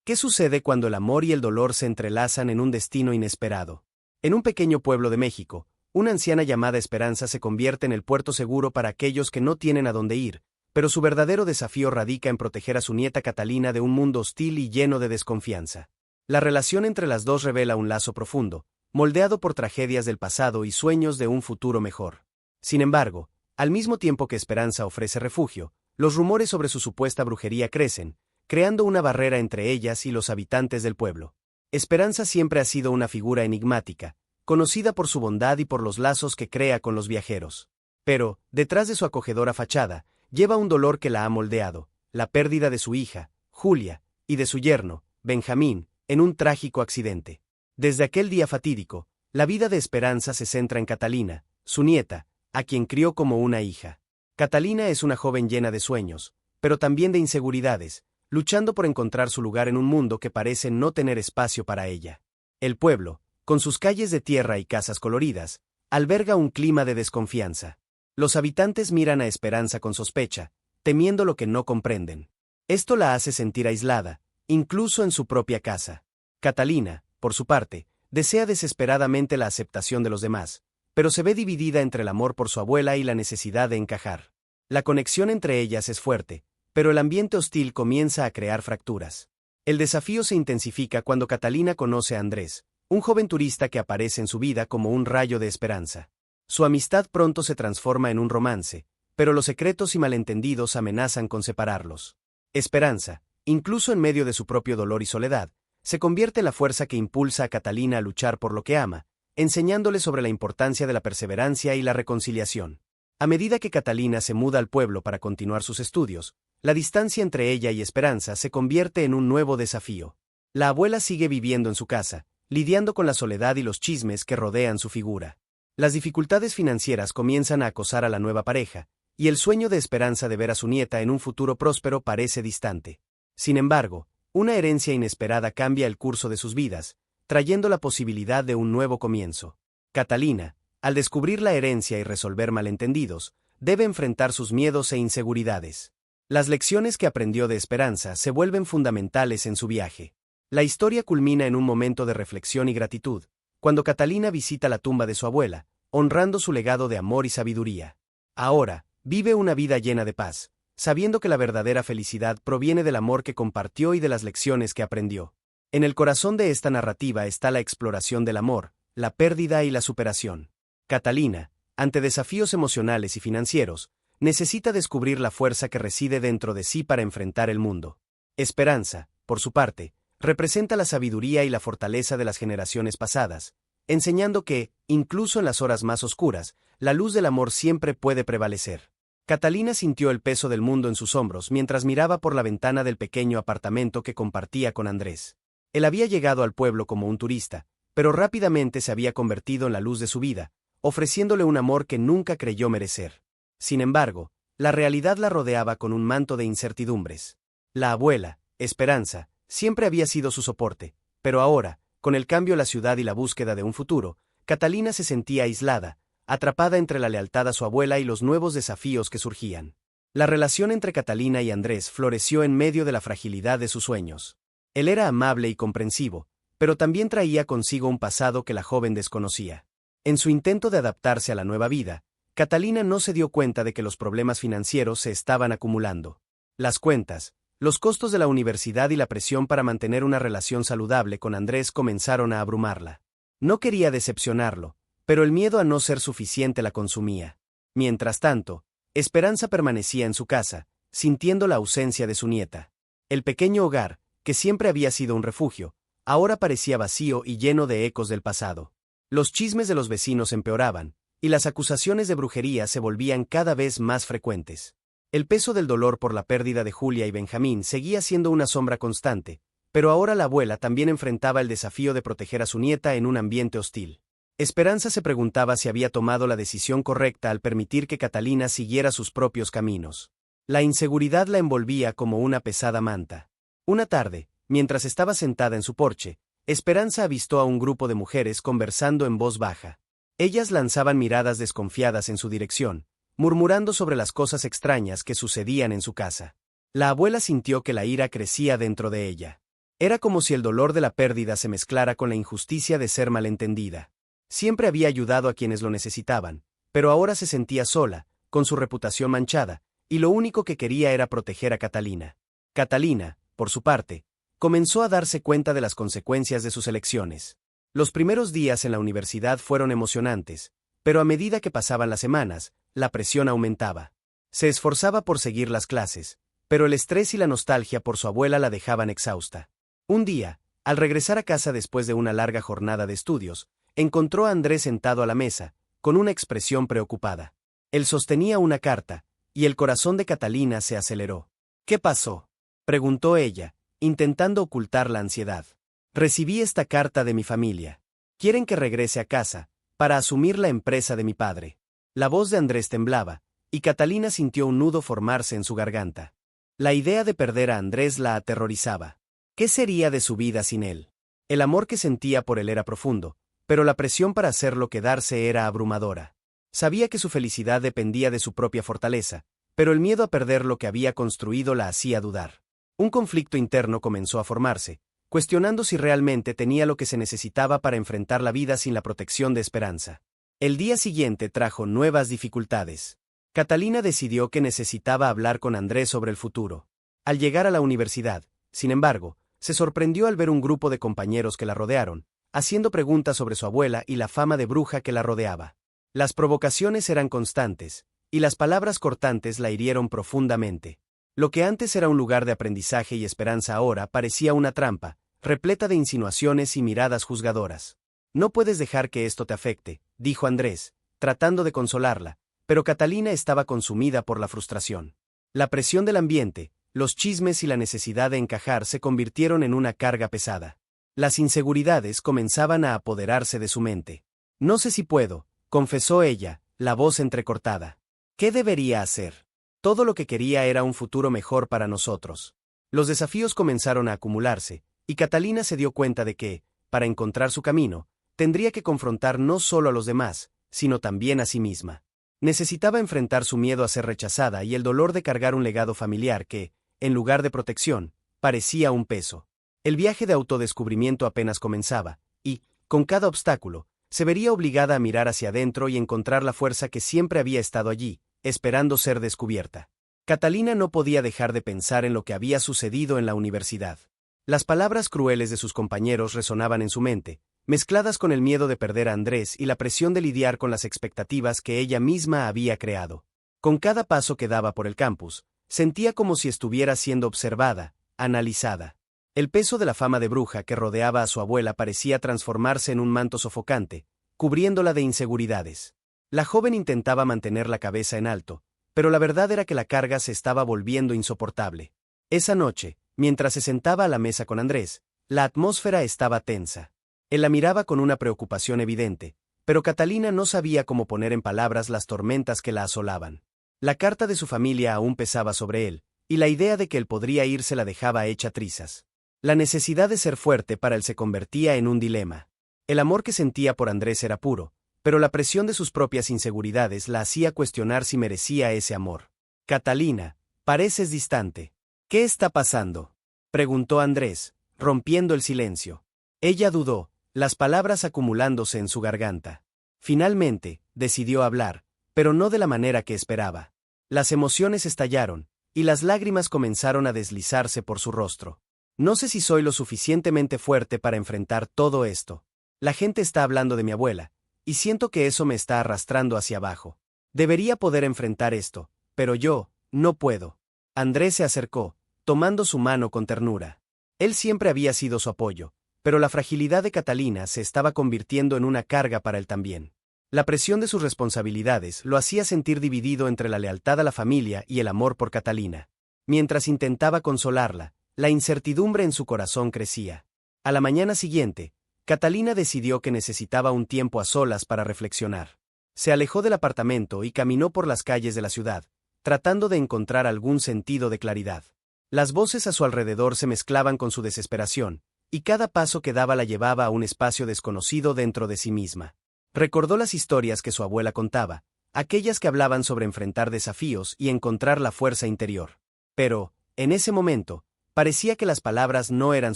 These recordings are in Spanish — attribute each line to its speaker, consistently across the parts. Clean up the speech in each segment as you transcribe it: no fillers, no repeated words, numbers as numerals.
Speaker 1: ¿Qué sucede cuando el amor y el dolor se entrelazan en un destino inesperado? En un pequeño pueblo de México, una anciana llamada Esperanza se convierte en el puerto seguro para aquellos que no tienen a dónde ir, pero su verdadero desafío radica en proteger a su nieta Catalina de un mundo hostil y lleno de desconfianza. La relación entre las dos revela un lazo profundo, moldeado por tragedias del pasado y sueños de un futuro mejor. Sin embargo, al mismo tiempo que Esperanza ofrece refugio, los rumores sobre su supuesta brujería crecen, creando una barrera entre ellas y los habitantes del pueblo. Esperanza siempre ha sido una figura enigmática, conocida por su bondad y por los lazos que crea con los viajeros. Pero, detrás de su acogedora fachada, lleva un dolor que la ha moldeado, la pérdida de su hija, Julia, y de su yerno, Benjamín, en un trágico accidente. Desde aquel día fatídico, la vida de Esperanza se centra en Catalina, su nieta, a quien crió como una hija. Catalina es una joven llena de sueños, pero también de inseguridades, luchando por encontrar su lugar en un mundo que parece no tener espacio para ella. El pueblo, con sus calles de tierra y casas coloridas, alberga un clima de desconfianza. Los habitantes miran a Esperanza con sospecha, temiendo lo que no comprenden. Esto la hace sentir aislada, incluso en su propia casa. Catalina, por su parte, desea desesperadamente la aceptación de los demás, pero se ve dividida entre el amor por su abuela y la necesidad de encajar. La conexión entre ellas es fuerte, pero el ambiente hostil comienza a crear fracturas. El desafío se intensifica cuando Catalina conoce a Andrés, un joven turista que aparece en su vida como un rayo de esperanza. Su amistad pronto se transforma en un romance, pero los secretos y malentendidos amenazan con separarlos. Esperanza, incluso en medio de su propio dolor y soledad, se convierte en la fuerza que impulsa a Catalina a luchar por lo que ama, enseñándole sobre la importancia de la perseverancia y la reconciliación. A medida que Catalina se muda al pueblo para continuar sus estudios, la distancia entre ella y Esperanza se convierte en un nuevo desafío. La abuela sigue viviendo en su casa, lidiando con la soledad y los chismes que rodean su figura. Las dificultades financieras comienzan a acosar a la nueva pareja, y el sueño de Esperanza de ver a su nieta en un futuro próspero parece distante. Sin embargo, una herencia inesperada cambia el curso de sus vidas, trayendo la posibilidad de un nuevo comienzo. Catalina, al descubrir la herencia y resolver malentendidos, debe enfrentar sus miedos e inseguridades. Las lecciones que aprendió de Esperanza se vuelven fundamentales en su viaje. La historia culmina en un momento de reflexión y gratitud, cuando Catalina visita la tumba de su abuela, honrando su legado de amor y sabiduría. Ahora, vive una vida llena de paz, sabiendo que la verdadera felicidad proviene del amor que compartió y de las lecciones que aprendió. En el corazón de esta narrativa está la exploración del amor, la pérdida y la superación. Catalina, ante desafíos emocionales y financieros, necesita descubrir la fuerza que reside dentro de sí para enfrentar el mundo. Esperanza, por su parte, representa la sabiduría y la fortaleza de las generaciones pasadas, enseñando que, incluso en las horas más oscuras, la luz del amor siempre puede prevalecer. Catalina sintió el peso del mundo en sus hombros mientras miraba por la ventana del pequeño apartamento que compartía con Andrés. Él había llegado al pueblo como un turista, pero rápidamente se había convertido en la luz de su vida, ofreciéndole un amor que nunca creyó merecer. Sin embargo, la realidad la rodeaba con un manto de incertidumbres. La abuela, Esperanza, siempre había sido su soporte, pero ahora, con el cambio a la ciudad y la búsqueda de un futuro, Catalina se sentía aislada, atrapada entre la lealtad a su abuela y los nuevos desafíos que surgían. La relación entre Catalina y Andrés floreció en medio de la fragilidad de sus sueños. Él era amable y comprensivo, pero también traía consigo un pasado que la joven desconocía. En su intento de adaptarse a la nueva vida, Catalina no se dio cuenta de que los problemas financieros se estaban acumulando. Las cuentas, los costos de la universidad y la presión para mantener una relación saludable con Andrés comenzaron a abrumarla. No quería decepcionarlo, pero el miedo a no ser suficiente la consumía. Mientras tanto, Esperanza permanecía en su casa, sintiendo la ausencia de su nieta. El pequeño hogar, que siempre había sido un refugio, ahora parecía vacío y lleno de ecos del pasado. Los chismes de los vecinos empeoraban, y las acusaciones de brujería se volvían cada vez más frecuentes. El peso del dolor por la pérdida de Julia y Benjamín seguía siendo una sombra constante, pero ahora la abuela también enfrentaba el desafío de proteger a su nieta en un ambiente hostil. Esperanza se preguntaba si había tomado la decisión correcta al permitir que Catalina siguiera sus propios caminos. La inseguridad la envolvía como una pesada manta. Una tarde, mientras estaba sentada en su porche, Esperanza avistó a un grupo de mujeres conversando en voz baja. Ellas lanzaban miradas desconfiadas en su dirección, murmurando sobre las cosas extrañas que sucedían en su casa. La abuela sintió que la ira crecía dentro de ella. Era como si el dolor de la pérdida se mezclara con la injusticia de ser malentendida. Siempre había ayudado a quienes lo necesitaban, pero ahora se sentía sola, con su reputación manchada, y lo único que quería era proteger a Catalina. Catalina, por su parte, comenzó a darse cuenta de las consecuencias de sus elecciones. Los primeros días en la universidad fueron emocionantes, pero a medida que pasaban las semanas, la presión aumentaba. Se esforzaba por seguir las clases, pero el estrés y la nostalgia por su abuela la dejaban exhausta. Un día, al regresar a casa después de una larga jornada de estudios, encontró a Andrés sentado a la mesa, con una expresión preocupada. Él sostenía una carta, y el corazón de Catalina se aceleró. ¿Qué pasó?, preguntó ella, intentando ocultar la ansiedad. Recibí esta carta de mi familia. Quieren que regrese a casa, para asumir la empresa de mi padre. La voz de Andrés temblaba, y Catalina sintió un nudo formarse en su garganta. La idea de perder a Andrés la aterrorizaba. ¿Qué sería de su vida sin él? El amor que sentía por él era profundo, pero la presión para hacerlo quedarse era abrumadora. Sabía que su felicidad dependía de su propia fortaleza, pero el miedo a perder lo que había construido la hacía dudar. Un conflicto interno comenzó a formarse, cuestionando si realmente tenía lo que se necesitaba para enfrentar la vida sin la protección de Esperanza. El día siguiente trajo nuevas dificultades. Catalina decidió que necesitaba hablar con Andrés sobre el futuro. Al llegar a la universidad, sin embargo, se sorprendió al ver un grupo de compañeros que la rodearon, haciendo preguntas sobre su abuela y la fama de bruja que la rodeaba. Las provocaciones eran constantes, y las palabras cortantes la hirieron profundamente. Lo que antes era un lugar de aprendizaje y esperanza ahora parecía una trampa, repleta de insinuaciones y miradas juzgadoras. No puedes dejar que esto te afecte, dijo Andrés, tratando de consolarla, pero Catalina estaba consumida por la frustración. La presión del ambiente, los chismes y la necesidad de encajar se convirtieron en una carga pesada. Las inseguridades comenzaban a apoderarse de su mente. No sé si puedo, confesó ella, la voz entrecortada. ¿Qué debería hacer? Todo lo que quería era un futuro mejor para nosotros. Los desafíos comenzaron a acumularse, y Catalina se dio cuenta de que, para encontrar su camino, tendría que confrontar no solo a los demás, sino también a sí misma. Necesitaba enfrentar su miedo a ser rechazada y el dolor de cargar un legado familiar que, en lugar de protección, parecía un peso. El viaje de autodescubrimiento apenas comenzaba, y, con cada obstáculo, se vería obligada a mirar hacia adentro y encontrar la fuerza que siempre había estado allí, esperando ser descubierta. Catalina no podía dejar de pensar en lo que había sucedido en la universidad. Las palabras crueles de sus compañeros resonaban en su mente, mezcladas con el miedo de perder a Andrés y la presión de lidiar con las expectativas que ella misma había creado. Con cada paso que daba por el campus, sentía como si estuviera siendo observada, analizada. El peso de la fama de bruja que rodeaba a su abuela parecía transformarse en un manto sofocante, cubriéndola de inseguridades. La joven intentaba mantener la cabeza en alto, pero la verdad era que la carga se estaba volviendo insoportable. Esa noche, mientras se sentaba a la mesa con Andrés, la atmósfera estaba tensa. Él la miraba con una preocupación evidente, pero Catalina no sabía cómo poner en palabras las tormentas que la asolaban. La carta de su familia aún pesaba sobre él, y la idea de que él podría irse la dejaba hecha trizas. La necesidad de ser fuerte para él se convertía en un dilema. El amor que sentía por Andrés era puro, pero la presión de sus propias inseguridades la hacía cuestionar si merecía ese amor. Catalina, pareces distante. ¿Qué está pasando?, preguntó Andrés, rompiendo el silencio. Ella dudó, las palabras acumulándose en su garganta. Finalmente, decidió hablar, pero no de la manera que esperaba. Las emociones estallaron, y las lágrimas comenzaron a deslizarse por su rostro. No sé si soy lo suficientemente fuerte para enfrentar todo esto. La gente está hablando de mi abuela, y siento que eso me está arrastrando hacia abajo. Debería poder enfrentar esto, pero yo, no puedo. Andrés se acercó, tomando su mano con ternura. Él siempre había sido su apoyo, pero la fragilidad de Catalina se estaba convirtiendo en una carga para él también. La presión de sus responsabilidades lo hacía sentir dividido entre la lealtad a la familia y el amor por Catalina. Mientras intentaba consolarla, la incertidumbre en su corazón crecía. A la mañana siguiente, Catalina decidió que necesitaba un tiempo a solas para reflexionar. Se alejó del apartamento y caminó por las calles de la ciudad, tratando de encontrar algún sentido de claridad. Las voces a su alrededor se mezclaban con su desesperación, y cada paso que daba la llevaba a un espacio desconocido dentro de sí misma. Recordó las historias que su abuela contaba, aquellas que hablaban sobre enfrentar desafíos y encontrar la fuerza interior. Pero, en ese momento, Parecía que las palabras no eran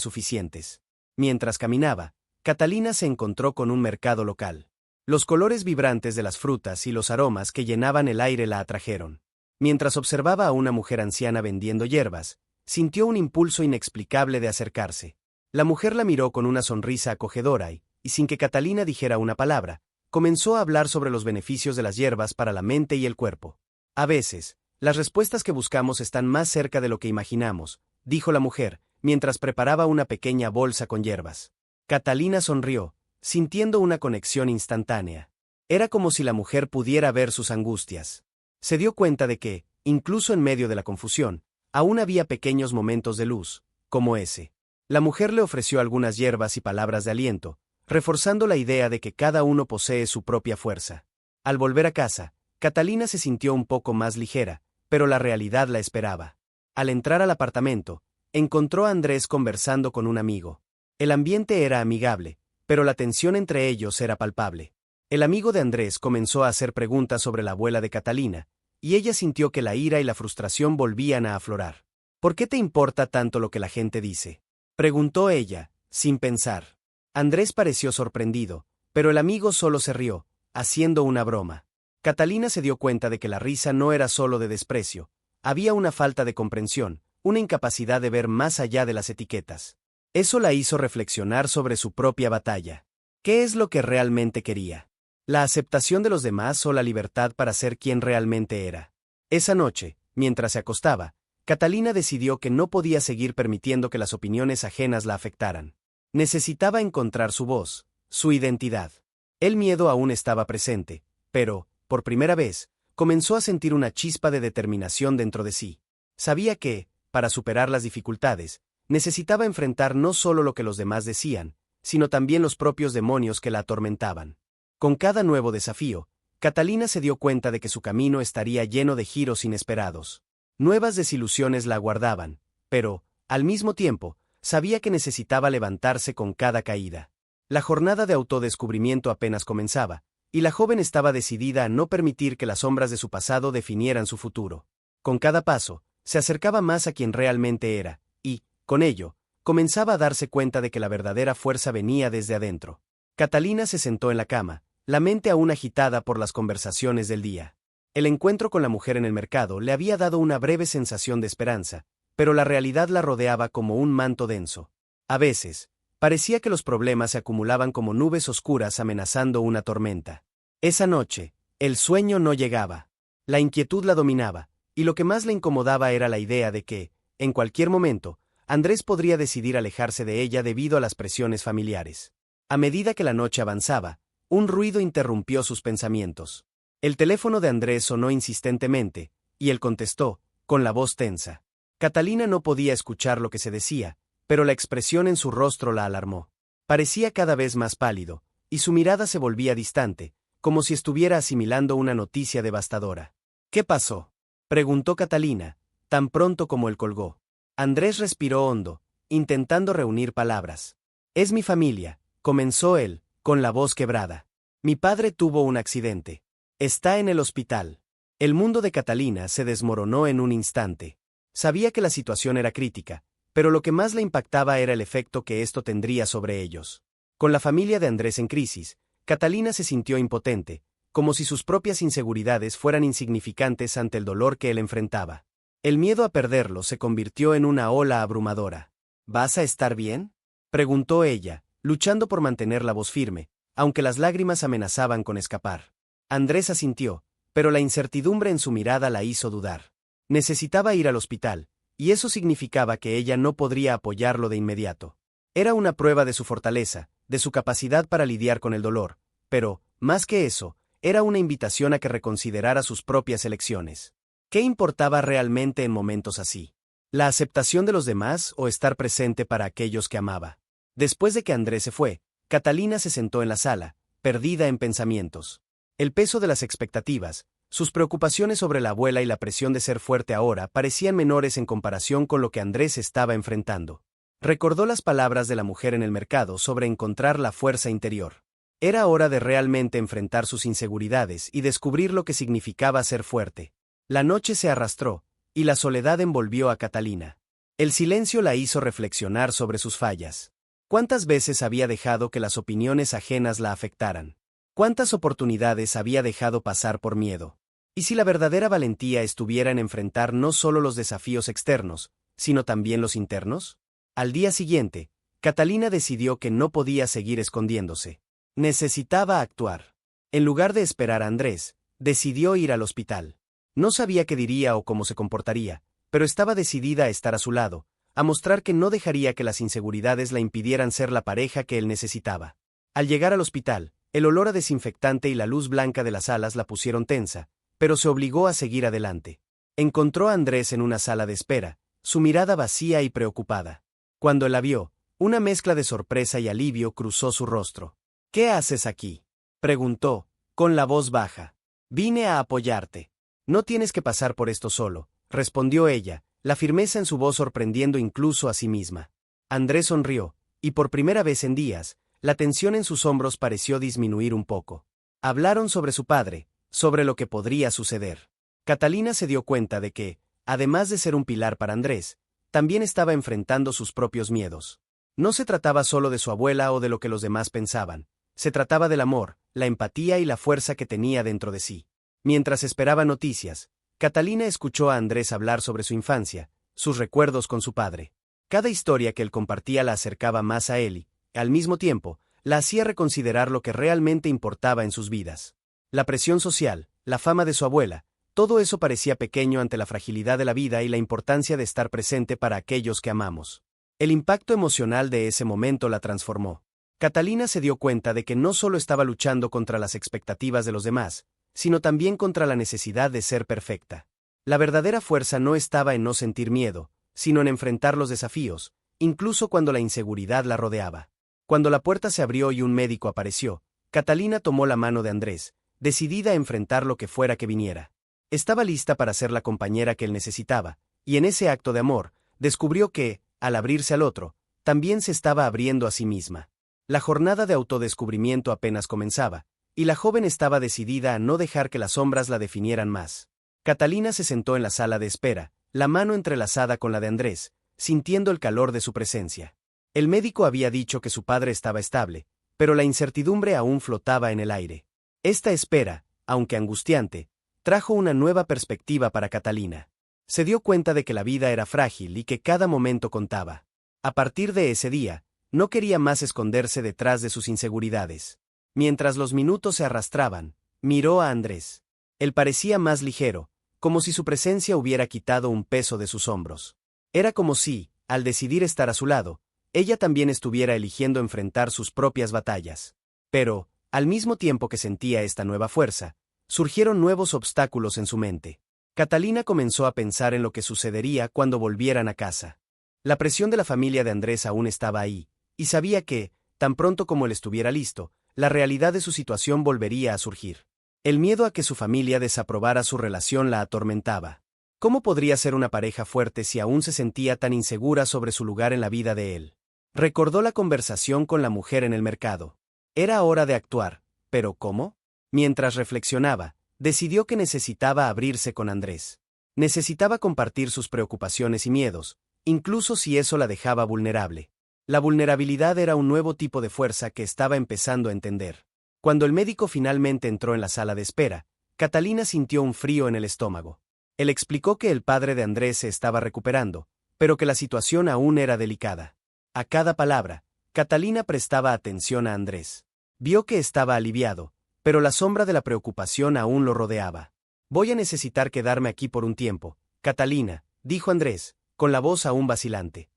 Speaker 1: suficientes. Mientras caminaba, Catalina se encontró con un mercado local. Los colores vibrantes de las frutas y los aromas que llenaban el aire la atrajeron. Mientras observaba a una mujer anciana vendiendo hierbas, sintió un impulso inexplicable de acercarse. La mujer la miró con una sonrisa acogedora y, sin que Catalina dijera una palabra, comenzó a hablar sobre los beneficios de las hierbas para la mente y el cuerpo. A veces, las respuestas que buscamos están más cerca de lo que imaginamos, dijo la mujer, mientras preparaba una pequeña bolsa con hierbas. Catalina sonrió, sintiendo una conexión instantánea. Era como si la mujer pudiera ver sus angustias. Se dio cuenta de que, incluso en medio de la confusión, aún había pequeños momentos de luz, como ese. La mujer le ofreció algunas hierbas y palabras de aliento, reforzando la idea de que cada uno posee su propia fuerza. Al volver a casa, Catalina se sintió un poco más ligera, pero la realidad la esperaba. Al entrar al apartamento, encontró a Andrés conversando con un amigo. El ambiente era amigable, pero la tensión entre ellos era palpable. El amigo de Andrés comenzó a hacer preguntas sobre la abuela de Catalina, y ella sintió que la ira y la frustración volvían a aflorar. ¿Por qué te importa tanto lo que la gente dice?, preguntó ella, sin pensar. Andrés pareció sorprendido, pero el amigo solo se rió, haciendo una broma. Catalina se dio cuenta de que la risa no era solo de desprecio, había una falta de comprensión, una incapacidad de ver más allá de las etiquetas. Eso la hizo reflexionar sobre su propia batalla. ¿Qué es lo que realmente quería? ¿La aceptación de los demás o la libertad para ser quien realmente era? Esa noche, mientras se acostaba, Catalina decidió que no podía seguir permitiendo que las opiniones ajenas la afectaran. Necesitaba encontrar su voz, su identidad. El miedo aún estaba presente, pero, por primera vez, comenzó a sentir una chispa de determinación dentro de sí. Sabía que, para superar las dificultades, necesitaba enfrentar no solo lo que los demás decían, sino también los propios demonios que la atormentaban. Con cada nuevo desafío, Catalina se dio cuenta de que su camino estaría lleno de giros inesperados. Nuevas desilusiones la aguardaban, pero, al mismo tiempo, sabía que necesitaba levantarse con cada caída. La jornada de autodescubrimiento apenas comenzaba, y la joven estaba decidida a no permitir que las sombras de su pasado definieran su futuro. Con cada paso, se acercaba más a quien realmente era, y, con ello, comenzaba a darse cuenta de que la verdadera fuerza venía desde adentro. Catalina se sentó en la cama, la mente aún agitada por las conversaciones del día. El encuentro con la mujer en el mercado le había dado una breve sensación de esperanza, pero la realidad la rodeaba como un manto denso. A veces, parecía que los problemas se acumulaban como nubes oscuras amenazando una tormenta. Esa noche, el sueño no llegaba. La inquietud la dominaba, y lo que más le incomodaba era la idea de que, en cualquier momento, Andrés podría decidir alejarse de ella debido a las presiones familiares. A medida que la noche avanzaba, un ruido interrumpió sus pensamientos. El teléfono de Andrés sonó insistentemente, y él contestó, con la voz tensa. Catalina no podía escuchar lo que se decía, pero la expresión en su rostro la alarmó. Parecía cada vez más pálido, y su mirada se volvía distante, como si estuviera asimilando una noticia devastadora. ¿Qué pasó?, preguntó Catalina, tan pronto como él colgó. Andrés respiró hondo, intentando reunir palabras. Es mi familia, comenzó él, con la voz quebrada. Mi padre tuvo un accidente. Está en el hospital. El mundo de Catalina se desmoronó en un instante. Sabía que la situación era crítica, pero lo que más le impactaba era el efecto que esto tendría sobre ellos. Con la familia de Andrés en crisis, Catalina se sintió impotente, como si sus propias inseguridades fueran insignificantes ante el dolor que él enfrentaba. El miedo a perderlo se convirtió en una ola abrumadora. ¿Vas a estar bien?, preguntó ella, luchando por mantener la voz firme, aunque las lágrimas amenazaban con escapar. Andrés asintió, pero la incertidumbre en su mirada la hizo dudar. Necesitaba ir al hospital, y eso significaba que ella no podría apoyarlo de inmediato. Era una prueba de su fortaleza, de su capacidad para lidiar con el dolor, pero, más que eso, era una invitación a que reconsiderara sus propias elecciones. ¿Qué importaba realmente en momentos así? ¿La aceptación de los demás o estar presente para aquellos que amaba? Después de que Andrés se fue, Catalina se sentó en la sala, perdida en pensamientos. El peso de las expectativas, sus preocupaciones sobre la abuela y la presión de ser fuerte ahora parecían menores en comparación con lo que Andrés estaba enfrentando. Recordó las palabras de la mujer en el mercado sobre encontrar la fuerza interior. Era hora de realmente enfrentar sus inseguridades y descubrir lo que significaba ser fuerte. La noche se arrastró, y la soledad envolvió a Catalina. El silencio la hizo reflexionar sobre sus fallas. ¿Cuántas veces había dejado que las opiniones ajenas la afectaran? ¿Cuántas oportunidades había dejado pasar por miedo? ¿Y si la verdadera valentía estuviera en enfrentar no solo los desafíos externos, sino también los internos? Al día siguiente, Catalina decidió que no podía seguir escondiéndose. Necesitaba actuar. En lugar de esperar a Andrés, decidió ir al hospital. No sabía qué diría o cómo se comportaría, pero estaba decidida a estar a su lado, a mostrar que no dejaría que las inseguridades la impidieran ser la pareja que él necesitaba. Al llegar al hospital, el olor a desinfectante y la luz blanca de las salas la pusieron tensa, pero se obligó a seguir adelante. Encontró a Andrés en una sala de espera, su mirada vacía y preocupada. Cuando la vio, una mezcla de sorpresa y alivio cruzó su rostro. «¿Qué haces aquí?», preguntó, con la voz baja. «Vine a apoyarte. No tienes que pasar por esto solo», respondió ella, la firmeza en su voz sorprendiendo incluso a sí misma. Andrés sonrió, y por primera vez en días, la tensión en sus hombros pareció disminuir un poco. Hablaron sobre su padre, sobre lo que podría suceder. Catalina se dio cuenta de que, además de ser un pilar para Andrés, también estaba enfrentando sus propios miedos. No se trataba solo de su abuela o de lo que los demás pensaban, se trataba del amor, la empatía y la fuerza que tenía dentro de sí. Mientras esperaba noticias, Catalina escuchó a Andrés hablar sobre su infancia, sus recuerdos con su padre. Cada historia que él compartía la acercaba más a él y, al mismo tiempo, la hacía reconsiderar lo que realmente importaba en sus vidas. La presión social, la fama de su abuela, todo eso parecía pequeño ante la fragilidad de la vida y la importancia de estar presente para aquellos que amamos. El impacto emocional de ese momento la transformó. Catalina se dio cuenta de que no solo estaba luchando contra las expectativas de los demás, sino también contra la necesidad de ser perfecta. La verdadera fuerza no estaba en no sentir miedo, sino en enfrentar los desafíos, incluso cuando la inseguridad la rodeaba. Cuando la puerta se abrió y un médico apareció, Catalina tomó la mano de Andrés, decidida a enfrentar lo que fuera que viniera. Estaba lista para ser la compañera que él necesitaba, y en ese acto de amor, descubrió que, al abrirse al otro, también se estaba abriendo a sí misma. La jornada de autodescubrimiento apenas comenzaba, y la joven estaba decidida a no dejar que las sombras la definieran más. Catalina se sentó en la sala de espera, la mano entrelazada con la de Andrés, sintiendo el calor de su presencia. El médico había dicho que su padre estaba estable, pero la incertidumbre aún flotaba en el aire. Esta espera, aunque angustiante, trajo una nueva perspectiva para Catalina. Se dio cuenta de que la vida era frágil y que cada momento contaba. A partir de ese día, no quería más esconderse detrás de sus inseguridades. Mientras los minutos se arrastraban, miró a Andrés. Él parecía más ligero, como si su presencia hubiera quitado un peso de sus hombros. Era como si, al decidir estar a su lado, ella también estuviera eligiendo enfrentar sus propias batallas. Pero, al mismo tiempo que sentía esta nueva fuerza, surgieron nuevos obstáculos en su mente. Catalina comenzó a pensar en lo que sucedería cuando volvieran a casa. La presión de la familia de Andrés aún estaba ahí, y sabía que, tan pronto como él estuviera listo, la realidad de su situación volvería a surgir. El miedo a que su familia desaprobara su relación la atormentaba. ¿Cómo podría ser una pareja fuerte si aún se sentía tan insegura sobre su lugar en la vida de él? Recordó la conversación con la mujer en el mercado. Era hora de actuar, pero ¿cómo? Mientras reflexionaba, decidió que necesitaba abrirse con Andrés. Necesitaba compartir sus preocupaciones y miedos, incluso si eso la dejaba vulnerable. La vulnerabilidad era un nuevo tipo de fuerza que estaba empezando a entender. Cuando el médico finalmente entró en la sala de espera, Catalina sintió un frío en el estómago. Él explicó que el padre de Andrés se estaba recuperando, pero que la situación aún era delicada. A cada palabra, Catalina prestaba atención a Andrés. Vio que estaba aliviado, pero la sombra de la preocupación aún lo rodeaba. «Voy a necesitar quedarme aquí por un tiempo, Catalina», dijo Andrés, con la voz aún vacilante.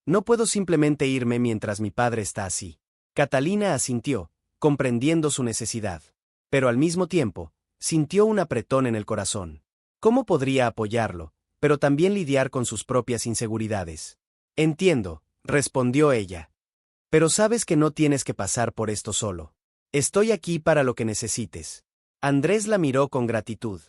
Speaker 1: «No puedo simplemente irme mientras mi padre está así». Catalina asintió, comprendiendo su necesidad. Pero al mismo tiempo, sintió un apretón en el corazón. ¿Cómo podría apoyarlo, pero también lidiar con sus propias inseguridades? «Entiendo», respondió ella. «Pero sabes que no tienes que pasar por esto solo. Estoy aquí para lo que necesites». Andrés la miró con gratitud.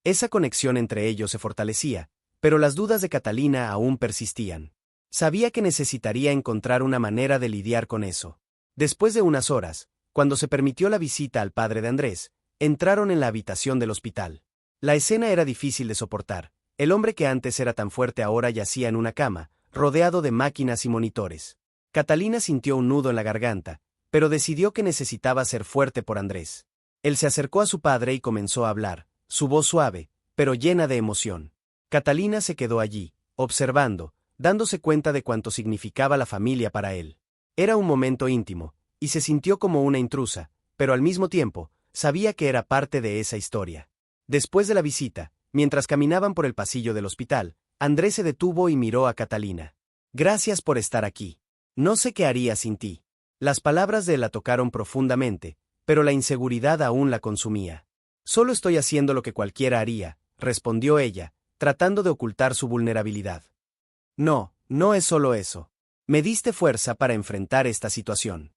Speaker 1: Esa conexión entre ellos se fortalecía, pero las dudas de Catalina aún persistían. Sabía que necesitaría encontrar una manera de lidiar con eso. Después de unas horas, cuando se permitió la visita al padre de Andrés, entraron en la habitación del hospital. La escena era difícil de soportar. El hombre que antes era tan fuerte ahora yacía en una cama, rodeado de máquinas y monitores. Catalina sintió un nudo en la garganta, pero decidió que necesitaba ser fuerte por Andrés. Él se acercó a su padre y comenzó a hablar, su voz suave, pero llena de emoción. Catalina se quedó allí, observando, dándose cuenta de cuánto significaba la familia para él. Era un momento íntimo, y se sintió como una intrusa, pero al mismo tiempo, sabía que era parte de esa historia. Después de la visita, mientras caminaban por el pasillo del hospital, Andrés se detuvo y miró a Catalina. Gracias por estar aquí. No sé qué haría sin ti. Las palabras de él la tocaron profundamente, pero la inseguridad aún la consumía. Solo estoy haciendo lo que cualquiera haría, respondió ella, tratando de ocultar su vulnerabilidad. No, no es solo eso. Me diste fuerza para enfrentar esta situación.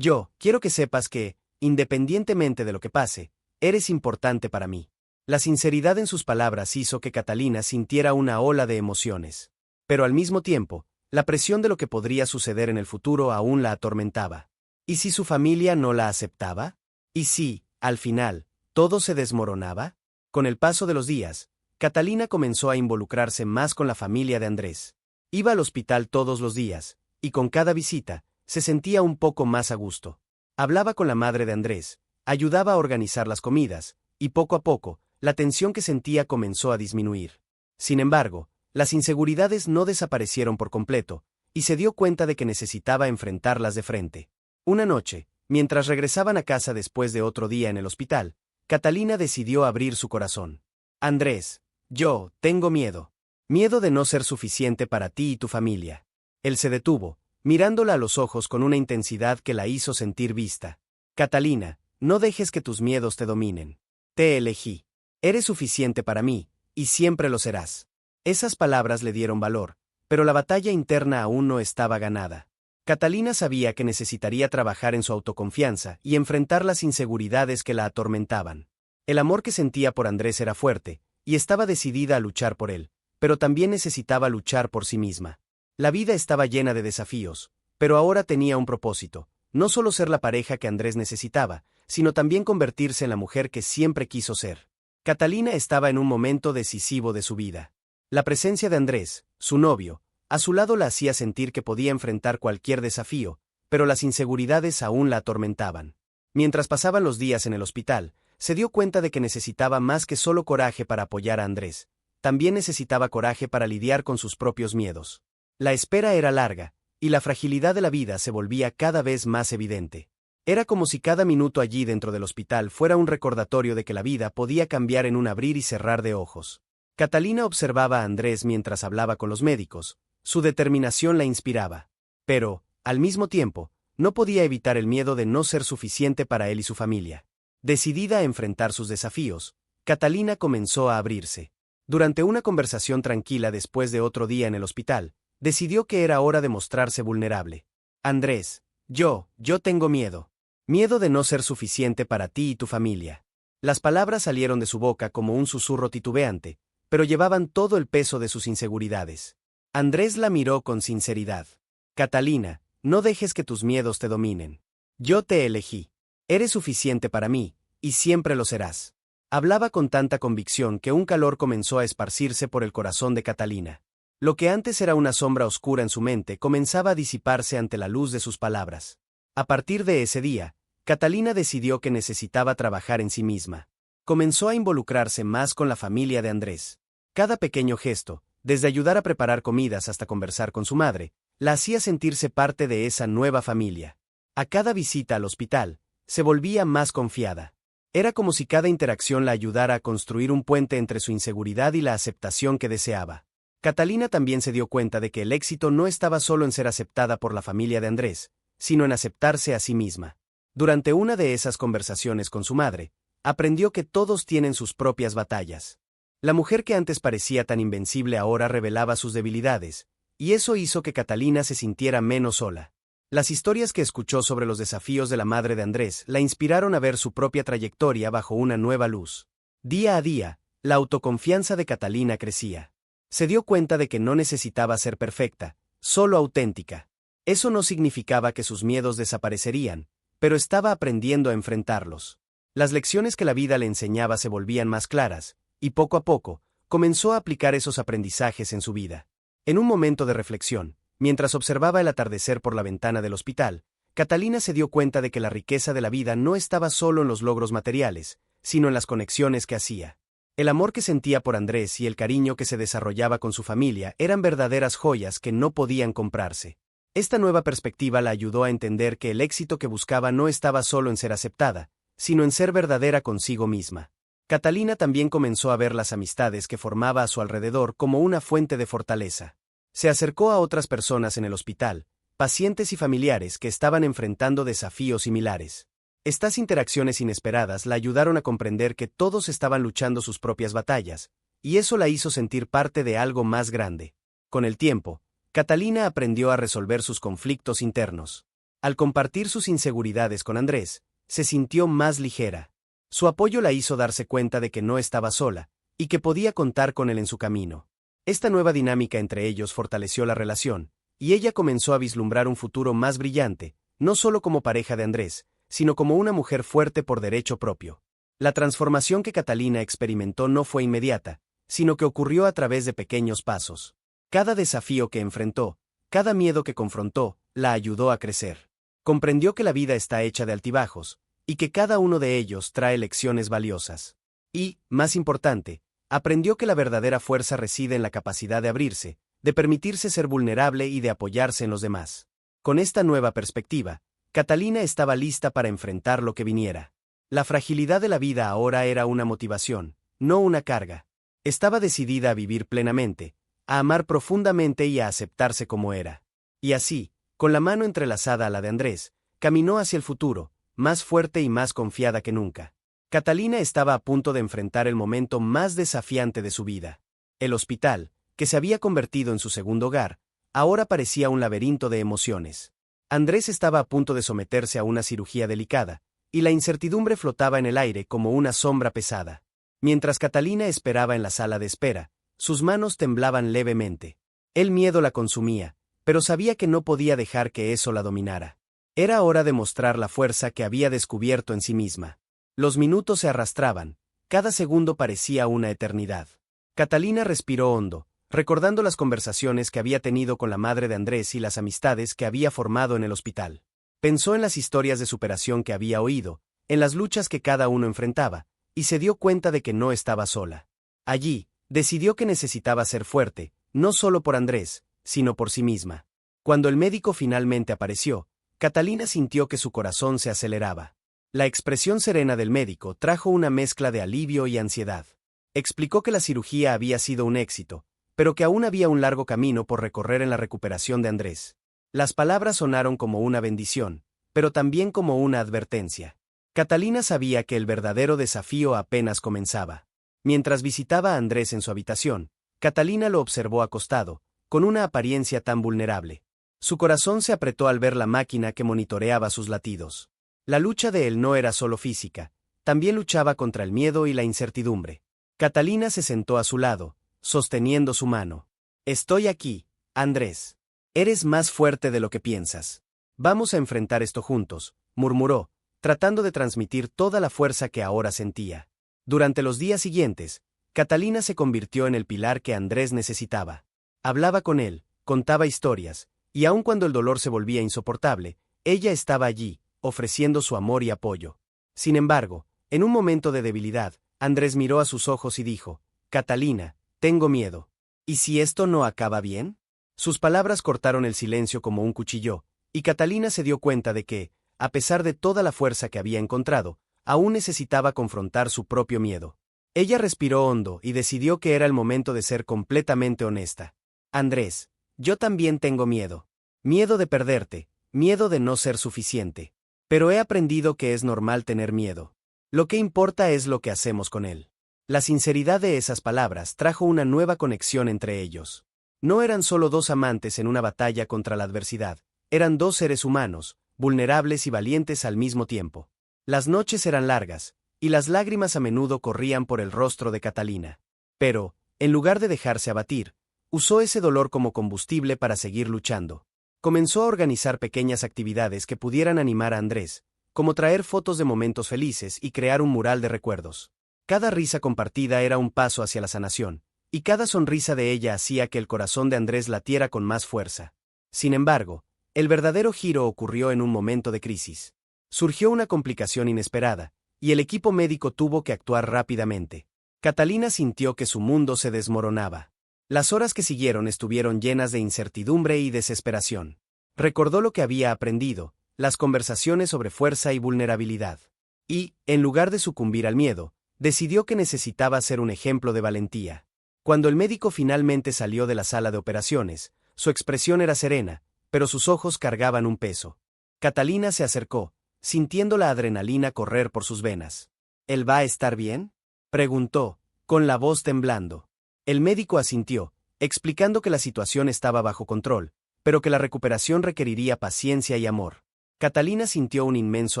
Speaker 1: Quiero que sepas que, independientemente de lo que pase, eres importante para mí. La sinceridad en sus palabras hizo que Catalina sintiera una ola de emociones. Pero al mismo tiempo, la presión de lo que podría suceder en el futuro aún la atormentaba. ¿Y si su familia no la aceptaba? ¿Y si, al final, todo se desmoronaba? Con el paso de los días, Catalina comenzó a involucrarse más con la familia de Andrés. Iba al hospital todos los días, y con cada visita, se sentía un poco más a gusto. Hablaba con la madre de Andrés, ayudaba a organizar las comidas, y poco a poco, la tensión que sentía comenzó a disminuir. Sin embargo, las inseguridades no desaparecieron por completo, y se dio cuenta de que necesitaba enfrentarlas de frente. Una noche, mientras regresaban a casa después de otro día en el hospital, Catalina decidió abrir su corazón. Andrés, yo tengo miedo. Miedo de no ser suficiente para ti y tu familia. Él se detuvo, mirándola a los ojos con una intensidad que la hizo sentir vista. Catalina, no dejes que tus miedos te dominen. Te elegí. Eres suficiente para mí, y siempre lo serás. Esas palabras le dieron valor, pero la batalla interna aún no estaba ganada. Catalina sabía que necesitaría trabajar en su autoconfianza y enfrentar las inseguridades que la atormentaban. El amor que sentía por Andrés era fuerte, y estaba decidida a luchar por él, pero también necesitaba luchar por sí misma. La vida estaba llena de desafíos, pero ahora tenía un propósito, no solo ser la pareja que Andrés necesitaba, sino también convertirse en la mujer que siempre quiso ser. Catalina estaba en un momento decisivo de su vida. La presencia de Andrés, su novio, a su lado la hacía sentir que podía enfrentar cualquier desafío, pero las inseguridades aún la atormentaban. Mientras pasaban los días en el hospital, se dio cuenta de que necesitaba más que solo coraje para apoyar a Andrés. También necesitaba coraje para lidiar con sus propios miedos. La espera era larga, y la fragilidad de la vida se volvía cada vez más evidente. Era como si cada minuto allí dentro del hospital fuera un recordatorio de que la vida podía cambiar en un abrir y cerrar de ojos. Catalina observaba a Andrés mientras hablaba con los médicos. Su determinación la inspiraba. Pero, al mismo tiempo, no podía evitar el miedo de no ser suficiente para él y su familia. Decidida a enfrentar sus desafíos, Catalina comenzó a abrirse. Durante una conversación tranquila después de otro día en el hospital, decidió que era hora de mostrarse vulnerable. Andrés, yo tengo miedo. Miedo de no ser suficiente para ti y tu familia. Las palabras salieron de su boca como un susurro titubeante, pero llevaban todo el peso de sus inseguridades. Andrés la miró con sinceridad. Catalina, no dejes que tus miedos te dominen. Yo te elegí. Eres suficiente para mí, y siempre lo serás. Hablaba con tanta convicción que un calor comenzó a esparcirse por el corazón de Catalina. Lo que antes era una sombra oscura en su mente comenzaba a disiparse ante la luz de sus palabras. A partir de ese día, Catalina decidió que necesitaba trabajar en sí misma. Comenzó a involucrarse más con la familia de Andrés. Cada pequeño gesto, desde ayudar a preparar comidas hasta conversar con su madre, la hacía sentirse parte de esa nueva familia. A cada visita al hospital, se volvía más confiada. Era como si cada interacción la ayudara a construir un puente entre su inseguridad y la aceptación que deseaba. Catalina también se dio cuenta de que el éxito no estaba solo en ser aceptada por la familia de Andrés, sino en aceptarse a sí misma. Durante una de esas conversaciones con su madre, aprendió que todos tienen sus propias batallas. La mujer que antes parecía tan invencible ahora revelaba sus debilidades, y eso hizo que Catalina se sintiera menos sola. Las historias que escuchó sobre los desafíos de la madre de Andrés la inspiraron a ver su propia trayectoria bajo una nueva luz. Día a día, la autoconfianza de Catalina crecía. Se dio cuenta de que no necesitaba ser perfecta, solo auténtica. Eso no significaba que sus miedos desaparecerían, pero estaba aprendiendo a enfrentarlos. Las lecciones que la vida le enseñaba se volvían más claras, y poco a poco, comenzó a aplicar esos aprendizajes en su vida. En un momento de reflexión, mientras observaba el atardecer por la ventana del hospital, Catalina se dio cuenta de que la riqueza de la vida no estaba solo en los logros materiales, sino en las conexiones que hacía. El amor que sentía por Andrés y el cariño que se desarrollaba con su familia eran verdaderas joyas que no podían comprarse. Esta nueva perspectiva la ayudó a entender que el éxito que buscaba no estaba solo en ser aceptada, sino en ser verdadera consigo misma. Catalina también comenzó a ver las amistades que formaba a su alrededor como una fuente de fortaleza. Se acercó a otras personas en el hospital, pacientes y familiares que estaban enfrentando desafíos similares. Estas interacciones inesperadas la ayudaron a comprender que todos estaban luchando sus propias batallas, y eso la hizo sentir parte de algo más grande. Con el tiempo, Catalina aprendió a resolver sus conflictos internos. Al compartir sus inseguridades con Andrés, se sintió más ligera. Su apoyo la hizo darse cuenta de que no estaba sola, y que podía contar con él en su camino. Esta nueva dinámica entre ellos fortaleció la relación, y ella comenzó a vislumbrar un futuro más brillante, no solo como pareja de Andrés, sino como una mujer fuerte por derecho propio. La transformación que Catalina experimentó no fue inmediata, sino que ocurrió a través de pequeños pasos. Cada desafío que enfrentó, cada miedo que confrontó, la ayudó a crecer. Comprendió que la vida está hecha de altibajos, y que cada uno de ellos trae lecciones valiosas. Y, más importante, aprendió que la verdadera fuerza reside en la capacidad de abrirse, de permitirse ser vulnerable y de apoyarse en los demás. Con esta nueva perspectiva, Catalina estaba lista para enfrentar lo que viniera. La fragilidad de la vida ahora era una motivación, no una carga. Estaba decidida a vivir plenamente, a amar profundamente y a aceptarse como era. Y así, con la mano entrelazada a la de Andrés, caminó hacia el futuro, más fuerte y más confiada que nunca. Catalina estaba a punto de enfrentar el momento más desafiante de su vida. El hospital, que se había convertido en su segundo hogar, ahora parecía un laberinto de emociones. Andrés estaba a punto de someterse a una cirugía delicada, y la incertidumbre flotaba en el aire como una sombra pesada. Mientras Catalina esperaba en la sala de espera, sus manos temblaban levemente. El miedo la consumía, pero sabía que no podía dejar que eso la dominara. Era hora de mostrar la fuerza que había descubierto en sí misma. Los minutos se arrastraban, cada segundo parecía una eternidad. Catalina respiró hondo, recordando las conversaciones que había tenido con la madre de Andrés y las amistades que había formado en el hospital. Pensó en las historias de superación que había oído, en las luchas que cada uno enfrentaba, y se dio cuenta de que no estaba sola. Allí, decidió que necesitaba ser fuerte, no solo por Andrés, sino por sí misma. Cuando el médico finalmente apareció, Catalina sintió que su corazón se aceleraba. La expresión serena del médico trajo una mezcla de alivio y ansiedad. Explicó que la cirugía había sido un éxito, pero que aún había un largo camino por recorrer en la recuperación de Andrés. Las palabras sonaron como una bendición, pero también como una advertencia. Catalina sabía que el verdadero desafío apenas comenzaba. Mientras visitaba a Andrés en su habitación, Catalina lo observó acostado, con una apariencia tan vulnerable. Su corazón se apretó al ver la máquina que monitoreaba sus latidos. La lucha de él no era solo física, también luchaba contra el miedo y la incertidumbre. Catalina se sentó a su lado, sosteniendo su mano. «Estoy aquí, Andrés. Eres más fuerte de lo que piensas. Vamos a enfrentar esto juntos», murmuró, tratando de transmitir toda la fuerza que ahora sentía. Durante los días siguientes, Catalina se convirtió en el pilar que Andrés necesitaba. Hablaba con él, contaba historias, y aun cuando el dolor se volvía insoportable, ella estaba allí, ofreciendo su amor y apoyo. Sin embargo, en un momento de debilidad, Andrés miró a sus ojos y dijo: «Catalina, tengo miedo. ¿Y si esto no acaba bien?». Sus palabras cortaron el silencio como un cuchillo, y Catalina se dio cuenta de que, a pesar de toda la fuerza que había encontrado, aún necesitaba confrontar su propio miedo. Ella respiró hondo y decidió que era el momento de ser completamente honesta. «Andrés, yo también tengo miedo. Miedo de perderte, miedo de no ser suficiente. Pero he aprendido que es normal tener miedo. Lo que importa es lo que hacemos con él». La sinceridad de esas palabras trajo una nueva conexión entre ellos. No eran solo dos amantes en una batalla contra la adversidad, eran dos seres humanos, vulnerables y valientes al mismo tiempo. Las noches eran largas, y las lágrimas a menudo corrían por el rostro de Catalina. Pero, en lugar de dejarse abatir, usó ese dolor como combustible para seguir luchando. Comenzó a organizar pequeñas actividades que pudieran animar a Andrés, como traer fotos de momentos felices y crear un mural de recuerdos. Cada risa compartida era un paso hacia la sanación, y cada sonrisa de ella hacía que el corazón de Andrés latiera con más fuerza. Sin embargo, el verdadero giro ocurrió en un momento de crisis. Surgió una complicación inesperada, y el equipo médico tuvo que actuar rápidamente. Catalina sintió que su mundo se desmoronaba. Las horas que siguieron estuvieron llenas de incertidumbre y desesperación. Recordó lo que había aprendido, las conversaciones sobre fuerza y vulnerabilidad. Y, en lugar de sucumbir al miedo, decidió que necesitaba ser un ejemplo de valentía. Cuando el médico finalmente salió de la sala de operaciones, su expresión era serena, pero sus ojos cargaban un peso. Catalina se acercó, sintiendo la adrenalina correr por sus venas. ¿Él va a estar bien?, preguntó, con la voz temblando. El médico asintió, explicando que la situación estaba bajo control, pero que la recuperación requeriría paciencia y amor. Catalina sintió un inmenso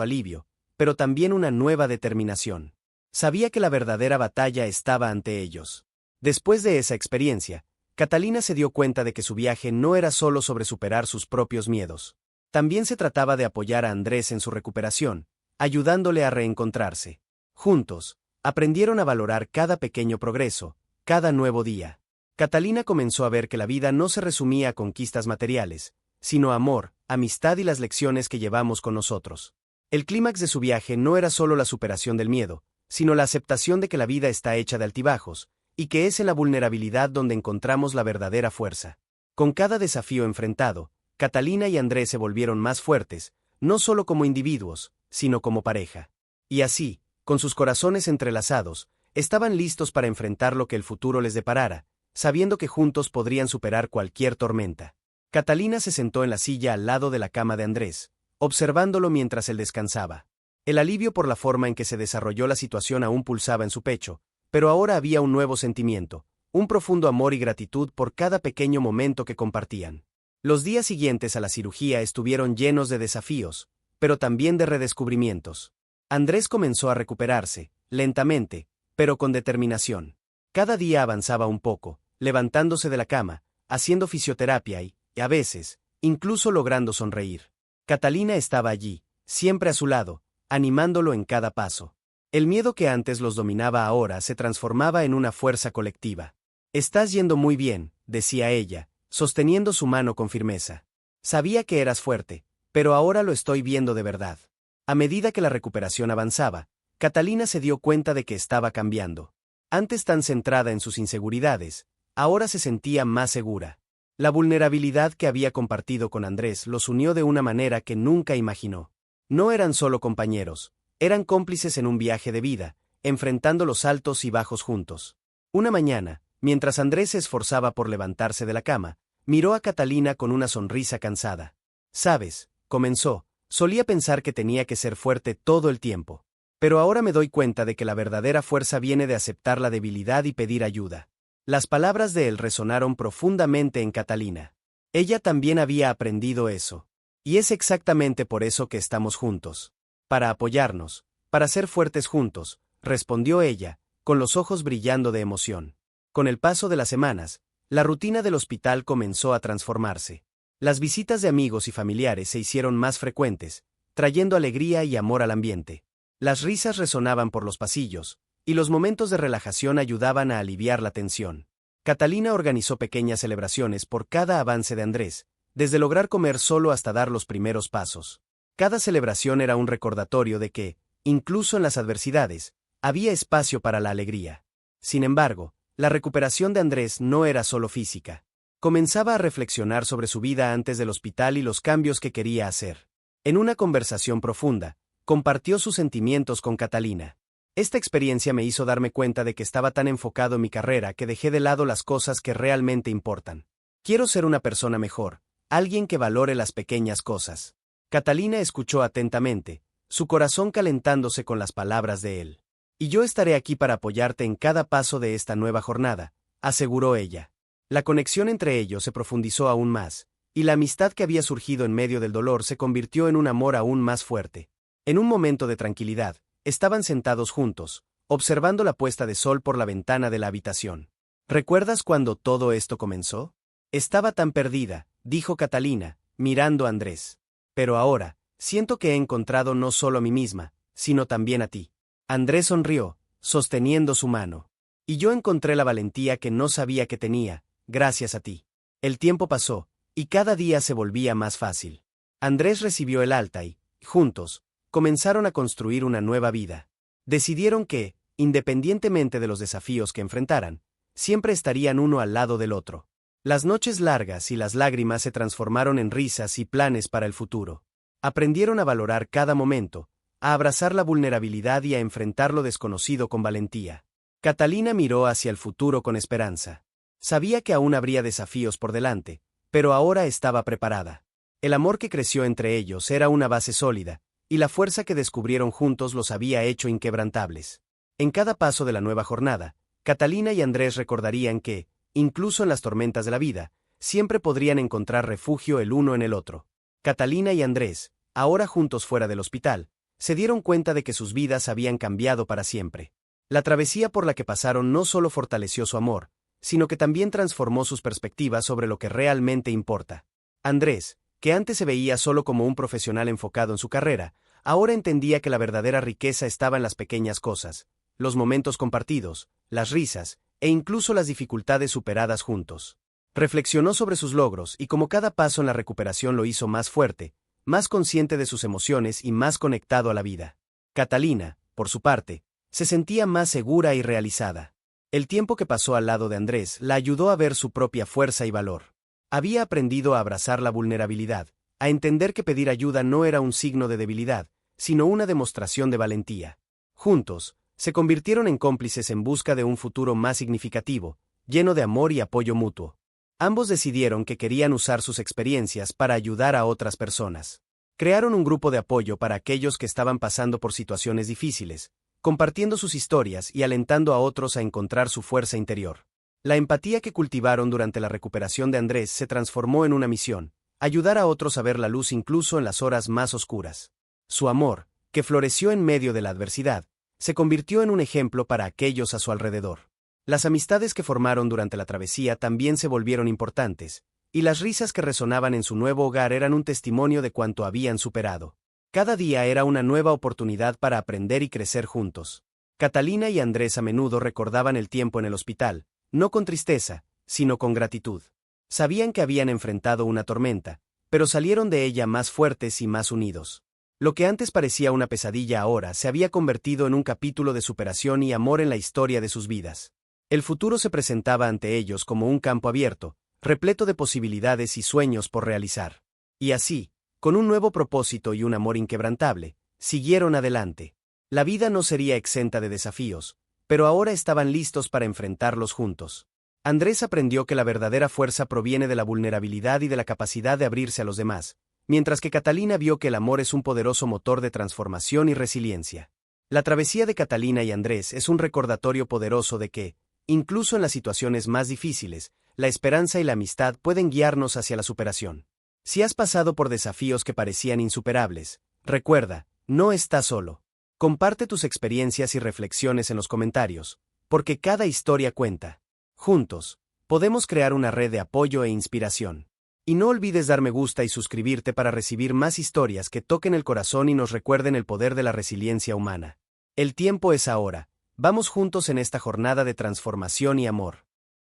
Speaker 1: alivio, pero también una nueva determinación. Sabía que la verdadera batalla estaba ante ellos. Después de esa experiencia, Catalina se dio cuenta de que su viaje no era solo sobre superar sus propios miedos. También se trataba de apoyar a Andrés en su recuperación, ayudándole a reencontrarse. Juntos, aprendieron a valorar cada pequeño progreso, cada nuevo día. Catalina comenzó a ver que la vida no se resumía a conquistas materiales, sino a amor, amistad y las lecciones que llevamos con nosotros. El clímax de su viaje no era solo la superación del miedo, sino la aceptación de que la vida está hecha de altibajos, y que es en la vulnerabilidad donde encontramos la verdadera fuerza. Con cada desafío enfrentado, Catalina y Andrés se volvieron más fuertes, no solo como individuos, sino como pareja. Y así, con sus corazones entrelazados, estaban listos para enfrentar lo que el futuro les deparara, sabiendo que juntos podrían superar cualquier tormenta. Catalina se sentó en la silla al lado de la cama de Andrés, observándolo mientras él descansaba. El alivio por la forma en que se desarrolló la situación aún pulsaba en su pecho, pero ahora había un nuevo sentimiento, un profundo amor y gratitud por cada pequeño momento que compartían. Los días siguientes a la cirugía estuvieron llenos de desafíos, pero también de redescubrimientos. Andrés comenzó a recuperarse, lentamente, pero con determinación. Cada día avanzaba un poco, levantándose de la cama, haciendo fisioterapia y, a veces, incluso logrando sonreír. Catalina estaba allí, siempre a su lado, animándolo en cada paso. El miedo que antes los dominaba ahora se transformaba en una fuerza colectiva. «Estás yendo muy bien», decía ella, sosteniendo su mano con firmeza. «Sabía que eras fuerte, pero ahora lo estoy viendo de verdad». A medida que la recuperación avanzaba, Catalina se dio cuenta de que estaba cambiando. Antes tan centrada en sus inseguridades, ahora se sentía más segura. La vulnerabilidad que había compartido con Andrés los unió de una manera que nunca imaginó. No eran solo compañeros, eran cómplices en un viaje de vida, enfrentando los altos y bajos juntos. Una mañana, mientras Andrés se esforzaba por levantarse de la cama, miró a Catalina con una sonrisa cansada. «Sabes», comenzó, «solía pensar que tenía que ser fuerte todo el tiempo. Pero ahora me doy cuenta de que la verdadera fuerza viene de aceptar la debilidad y pedir ayuda». Las palabras de él resonaron profundamente en Catalina. Ella también había aprendido eso. Y es exactamente por eso que estamos juntos. Para apoyarnos, para ser fuertes juntos, respondió ella, con los ojos brillando de emoción. Con el paso de las semanas, la rutina del hospital comenzó a transformarse. Las visitas de amigos y familiares se hicieron más frecuentes, trayendo alegría y amor al ambiente. Las risas resonaban por los pasillos, y los momentos de relajación ayudaban a aliviar la tensión. Catalina organizó pequeñas celebraciones por cada avance de Andrés, desde lograr comer solo hasta dar los primeros pasos. Cada celebración era un recordatorio de que, incluso en las adversidades, había espacio para la alegría. Sin embargo, la recuperación de Andrés no era solo física. Comenzaba a reflexionar sobre su vida antes del hospital y los cambios que quería hacer. En una conversación profunda, compartió sus sentimientos con Catalina. Esta experiencia me hizo darme cuenta de que estaba tan enfocado en mi carrera que dejé de lado las cosas que realmente importan. Quiero ser una persona mejor, alguien que valore las pequeñas cosas. Catalina escuchó atentamente, su corazón calentándose con las palabras de él. «Y yo estaré aquí para apoyarte en cada paso de esta nueva jornada», aseguró ella. La conexión entre ellos se profundizó aún más, y la amistad que había surgido en medio del dolor se convirtió en un amor aún más fuerte. En un momento de tranquilidad, estaban sentados juntos, observando la puesta de sol por la ventana de la habitación. «¿Recuerdas cuando todo esto comenzó? Estaba tan perdida», dijo Catalina, mirando a Andrés. «Pero ahora, siento que he encontrado no solo a mí misma, sino también a ti». Andrés sonrió, sosteniendo su mano. Y yo encontré la valentía que no sabía que tenía, gracias a ti. El tiempo pasó, y cada día se volvía más fácil. Andrés recibió el alta y, juntos, comenzaron a construir una nueva vida. Decidieron que, independientemente de los desafíos que enfrentaran, siempre estarían uno al lado del otro. Las noches largas y las lágrimas se transformaron en risas y planes para el futuro. Aprendieron a valorar cada momento, a abrazar la vulnerabilidad y a enfrentar lo desconocido con valentía. Catalina miró hacia el futuro con esperanza. Sabía que aún habría desafíos por delante, pero ahora estaba preparada. El amor que creció entre ellos era una base sólida, y la fuerza que descubrieron juntos los había hecho inquebrantables. En cada paso de la nueva jornada, Catalina y Andrés recordarían que, incluso en las tormentas de la vida, siempre podrían encontrar refugio el uno en el otro. Catalina y Andrés, ahora juntos fuera del hospital, se dieron cuenta de que sus vidas habían cambiado para siempre. La travesía por la que pasaron no solo fortaleció su amor, sino que también transformó sus perspectivas sobre lo que realmente importa. Andrés, que antes se veía solo como un profesional enfocado en su carrera, ahora entendía que la verdadera riqueza estaba en las pequeñas cosas, los momentos compartidos, las risas, e incluso las dificultades superadas juntos. Reflexionó sobre sus logros y como cada paso en la recuperación lo hizo más fuerte, más consciente de sus emociones y más conectado a la vida. Catalina, por su parte, se sentía más segura y realizada. El tiempo que pasó al lado de Andrés la ayudó a ver su propia fuerza y valor. Había aprendido a abrazar la vulnerabilidad, a entender que pedir ayuda no era un signo de debilidad, sino una demostración de valentía. Juntos, se convirtieron en cómplices en busca de un futuro más significativo, lleno de amor y apoyo mutuo. Ambos decidieron que querían usar sus experiencias para ayudar a otras personas. Crearon un grupo de apoyo para aquellos que estaban pasando por situaciones difíciles, compartiendo sus historias y alentando a otros a encontrar su fuerza interior. La empatía que cultivaron durante la recuperación de Andrés se transformó en una misión: ayudar a otros a ver la luz incluso en las horas más oscuras. Su amor, que floreció en medio de la adversidad, se convirtió en un ejemplo para aquellos a su alrededor. Las amistades que formaron durante la travesía también se volvieron importantes, y las risas que resonaban en su nuevo hogar eran un testimonio de cuánto habían superado. Cada día era una nueva oportunidad para aprender y crecer juntos. Catalina y Andrés a menudo recordaban el tiempo en el hospital, no con tristeza, sino con gratitud. Sabían que habían enfrentado una tormenta, pero salieron de ella más fuertes y más unidos. Lo que antes parecía una pesadilla ahora se había convertido en un capítulo de superación y amor en la historia de sus vidas. El futuro se presentaba ante ellos como un campo abierto, repleto de posibilidades y sueños por realizar. Y así, con un nuevo propósito y un amor inquebrantable, siguieron adelante. La vida no sería exenta de desafíos, pero ahora estaban listos para enfrentarlos juntos. Andrés aprendió que la verdadera fuerza proviene de la vulnerabilidad y de la capacidad de abrirse a los demás, mientras que Catalina vio que el amor es un poderoso motor de transformación y resiliencia. La travesía de Catalina y Andrés es un recordatorio poderoso de que, incluso en las situaciones más difíciles, la esperanza y la amistad pueden guiarnos hacia la superación. Si has pasado por desafíos que parecían insuperables, recuerda, no estás solo. Comparte tus experiencias y reflexiones en los comentarios, porque cada historia cuenta. Juntos, podemos crear una red de apoyo e inspiración. Y no olvides dar me gusta y suscribirte para recibir más historias que toquen el corazón y nos recuerden el poder de la resiliencia humana. El tiempo es ahora. Vamos juntos en esta jornada de transformación y amor.